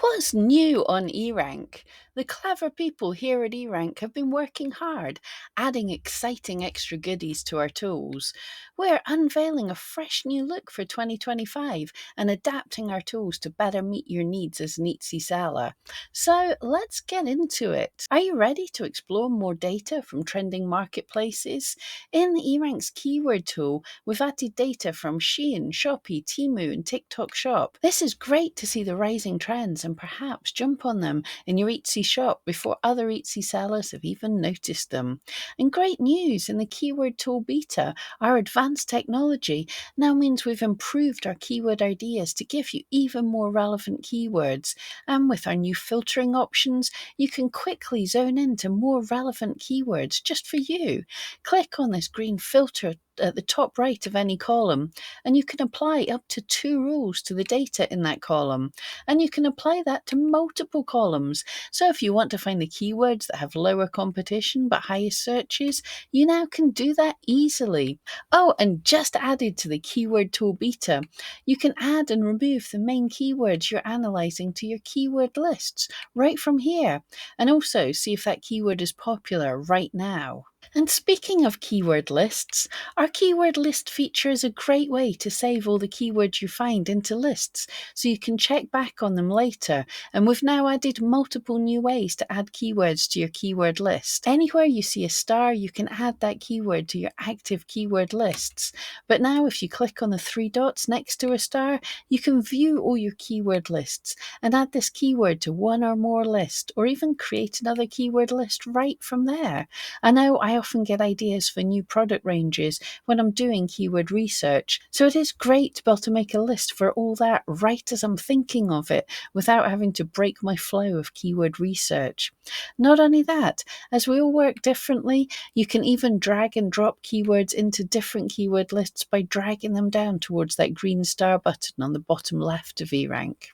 What's new on eRank? The clever people here at eRank have been working hard, adding exciting extra goodies to our tools. We're unveiling a fresh new look for 2025 and adapting our tools to better meet your needs as an Etsy seller. So let's get into it. Are you ready to explore more data from trending marketplaces? In eRank's keyword tool, we've added data from Shein, Shopee, Temu, and TikTok Shop. This is great to see the rising trends and perhaps jump on them in your Etsy shop before other Etsy sellers have even noticed them. And great news in the keyword tool beta, our advanced technology now means we've improved our keyword ideas to give you even more relevant keywords. And with our new filtering options, you can quickly zone into more relevant keywords just for you. Click on this green filter at the top right of any column, and you can apply up to 2 rules to the data in that column. And you can apply that to multiple columns. So if you want to find the keywords that have lower competition but higher searches, you now can do that easily. Oh, and just added to the keyword tool beta, you can add and remove the main keywords you're analyzing to your keyword lists right from here, and also see if that keyword is popular right now. And speaking of keyword lists, our keyword list feature is a great way to save all the keywords you find into lists so you can check back on them later. And we've now added multiple new ways to add keywords to your keyword list. Anywhere you see a star, you can add that keyword to your active keyword lists. But now, if you click on the 3 dots next to a star, you can view all your keyword lists and add this keyword to one or more lists, or even create another keyword list right from there. I know I often get ideas for new product ranges when I'm doing keyword research, so it is great to be able to make a list for all that right as I'm thinking of it without having to break my flow of keyword research. Not only that, as we all work differently, you can even drag and drop keywords into different keyword lists by dragging them down towards that green star button on the bottom left of eRank.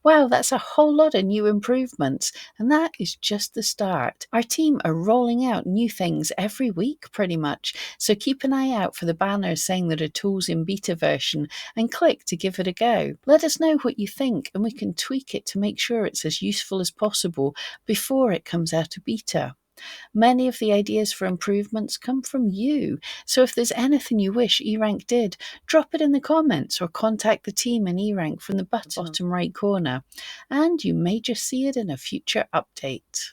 Wow, that's a whole lot of new improvements, and that is just the start. Our team are rolling out new things every week pretty much, so keep an eye out for the banners saying that a tool's in beta version and click to give it a go. Let us know what you think and we can tweak it to make sure it's as useful as possible before it comes out of beta. Many of the ideas for improvements come from you, so if there's anything you wish eRank did, drop it in the comments or contact the team in eRank from the bottom right corner, and you may just see it in a future update.